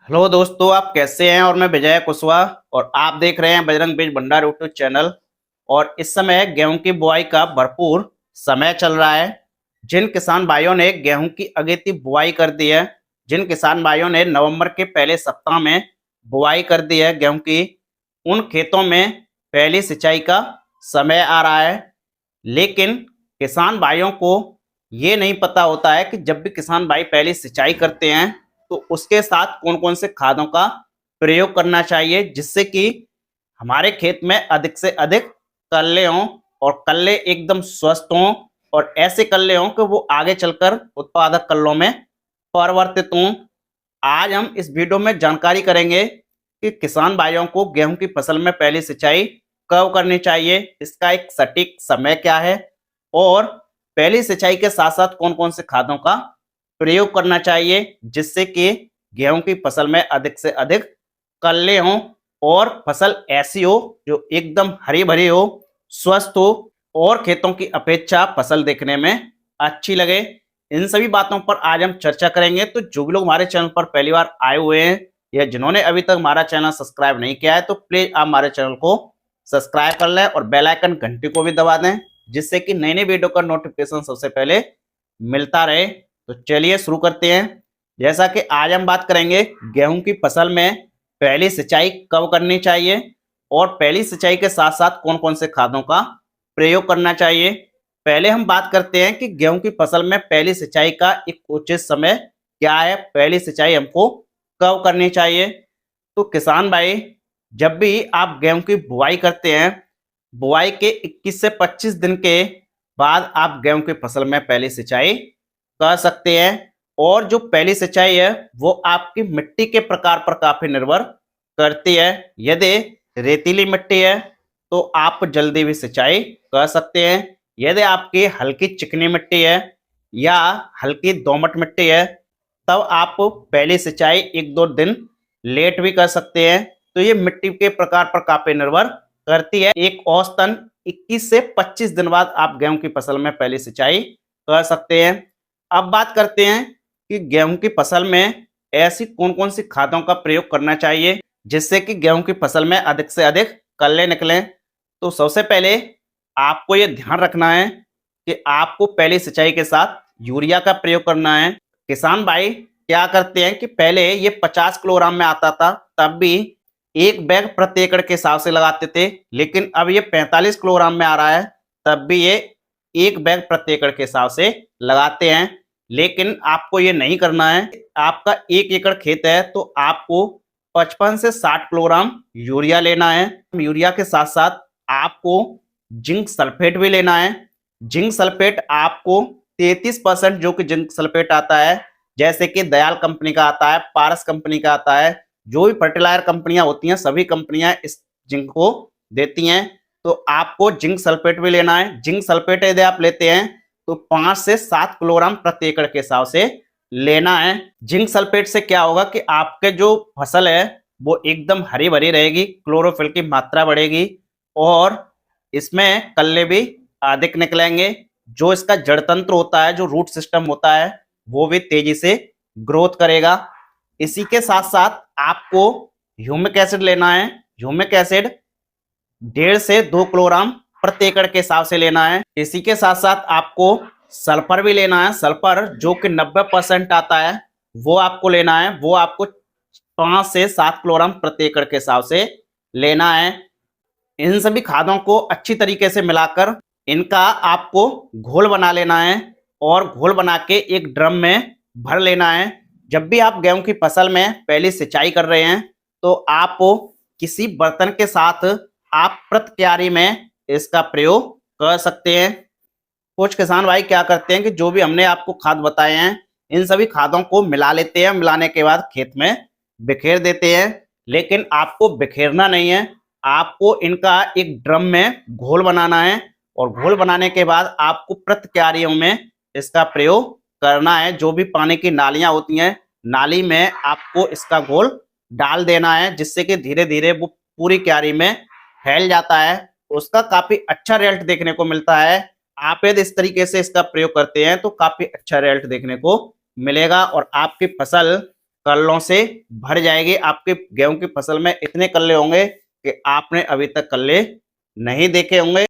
Hello दोस्तों, आप कैसे हैं। और मैं विजय कुशवाहा और आप देख रहे हैं बजरंग बीज भंडार यूट्यूब चैनल। और इस समय गेहूं की बुआई का भरपूर समय चल रहा है। जिन किसान भाइयों ने गेहूं की अगेती बुआई कर दी है, जिन किसान भाइयों ने नवंबर के पहले सप्ताह में बुआई कर दी है गेहूं की, उन खेतों में पहली सिंचाई का समय आ रहा है। लेकिन किसान भाइयों को ये नहीं पता होता है कि जब भी किसान भाई पहली सिंचाई करते हैं तो उसके साथ कौन कौन से खादों का प्रयोग करना चाहिए, जिससे कि हमारे खेत में अधिक से अधिक कल्ले हों और कल्ले एकदम स्वस्थ हों और ऐसे कल्ले हों कि वो आगे चलकर उत्पादक कल्लों में परिवर्तित हों। आज हम इस वीडियो में जानकारी करेंगे कि किसान भाइयों को गेहूं की फसल में पहली सिंचाई कब करनी चाहिए, इसका एक सटीक समय क्या है और पहली सिंचाई के साथ साथ कौन कौन से खादों का प्रयोग करना चाहिए, जिससे कि गेहूं की फसल में अधिक से अधिक कल्ले हों और फसल ऐसी हो जो एकदम हरी भरी हो, स्वस्थ हो और खेतों की अपेक्षा फसल देखने में अच्छी लगे। इन सभी बातों पर आज हम चर्चा करेंगे। तो जो भी लोग हमारे चैनल पर पहली बार आए हुए हैं या जिन्होंने अभी तक हमारा चैनल सब्सक्राइब नहीं किया है तो प्लीज आप हमारे चैनल को सब्सक्राइब कर लें और बेल आइकन घंटी को भी दबा दें, जिससे कि नई नई वीडियो का नोटिफिकेशन सबसे पहले मिलता रहे। तो चलिए शुरू करते हैं। जैसा कि आज हम बात करेंगे गेहूं की फसल में पहली सिंचाई कब करनी चाहिए और पहली सिंचाई के साथ साथ कौन कौन से खादों का प्रयोग करना चाहिए। पहले हम बात करते हैं कि गेहूं की फसल में पहली सिंचाई का एक उचित समय क्या है, पहली सिंचाई हमको कब करनी चाहिए। तो किसान भाई, जब भी आप गेहूं की बुआई करते हैं, बुआई के 21 से 25 दिन के बाद आप गेहूं की फसल में पहली सिंचाई कर सकते हैं। और जो पहली सिंचाई है वो आपकी मिट्टी के प्रकार पर काफी निर्भर करती है। यदि रेतीली मिट्टी है तो आप जल्दी भी सिंचाई कर सकते हैं। यदि आपकी हल्की चिकनी मिट्टी है या हल्की दोमट मिट्टी है तब आप पहली सिंचाई एक दो दिन लेट भी कर सकते हैं। तो ये मिट्टी के प्रकार पर काफी निर्भर करती है। एक औसतन 21 से 25 दिन बाद आप गेहूं की फसल में पहली सिंचाई कर सकते हैं। अब बात करते हैं कि गेहूं की फसल में ऐसी कौन कौन सी खादों का प्रयोग करना चाहिए जिससे कि गेहूं की फसल में अधिक से अधिक कल्ले निकलें। तो सबसे पहले आपको ये ध्यान रखना है कि आपको पहली सिंचाई के साथ यूरिया का प्रयोग करना है। किसान भाई क्या करते हैं कि पहले ये 50 किलोग्राम में आता था, तब भी एक बैग प्रति एकड़ के हिसाब से लगाते थे, लेकिन अब ये 45 किलोग्राम में आ रहा है, तब भी ये एक बैग प्रति एकड़ के हिसाब से लगाते हैं। लेकिन आपको ये नहीं करना है। आपका एक एकड़ खेत है तो आपको 55 से 60 किलोग्राम यूरिया लेना है। यूरिया के साथ साथ आपको जिंक सल्फेट भी लेना है। जिंक सल्फेट आपको 33% जो कि जिंक सल्फेट आता है, जैसे कि दयाल कंपनी का आता है, पारस कंपनी का आता है, जो भी फर्टिलाइजर कंपनियां होती हैं सभी कंपनियां इस जिंक को देती हैं। तो आपको जिंक सल्फेट भी लेना है। जिंक सल्फेट यदि आप लेते हैं तो 5 से 7 किलोग्राम प्रति एकड़ के हिसाब से लेना है। जिंक सल्फेट से क्या होगा कि आपके जो फसल है वो एकदम हरी भरी रहेगी, क्लोरोफिल की मात्रा बढ़ेगी और इसमें कल्ले भी अधिक निकलेंगे। जो इसका जड़ तंत्र होता है, जो रूट सिस्टम होता है, वो भी तेजी से ग्रोथ करेगा। इसी के साथ साथ आपको ह्यूमिक एसिड लेना है। ह्यूमिक एसिड 1.5 से 2 किलोग्राम प्रति एकड़ के हिसाब से लेना है। इसी के साथ साथ आपको सल्फर भी लेना है। सल्फर जो कि 90% आता है वो आपको लेना है। वो आपको 5 से 7 किलोग्राम प्रति एकड़ के हिसाब से लेना है। इन सभी खादों को अच्छी तरीके से मिलाकर इनका आपको घोल बना लेना है और घोल बना के एक ड्रम में भर लेना है। जब भी आप गेहूं की फसल में पहली सिंचाई कर रहे हैं तो आप किसी बर्तन के साथ आप प्रति क्यारी में इसका प्रयोग कर सकते हैं। कुछ किसान भाई क्या करते हैं कि जो भी हमने आपको खाद बताए हैं इन सभी खादों को मिला लेते हैं, मिलाने के बाद खेत में बिखेर देते हैं। लेकिन आपको बिखेरना नहीं है, आपको इनका एक ड्रम में घोल बनाना है और घोल बनाने के बाद आपको प्रति क्यारियों में इसका प्रयोग करना है। जो भी पानी की नालियां होती हैं, नाली में आपको इसका घोल डाल देना है, जिससे कि धीरे धीरे वो पूरी क्यारी में फैल जाता है। उसका काफी अच्छा रिजल्ट देखने को मिलता है। आप यदि इस तरीके से इसका प्रयोग करते हैं तो काफी अच्छा रिजल्ट देखने को मिलेगा और आपकी फसल कल्लों से भर जाएगी। आपके गेहूं की फसल में इतने कल्ले होंगे कि आपने अभी तक कल्ले नहीं देखे होंगे।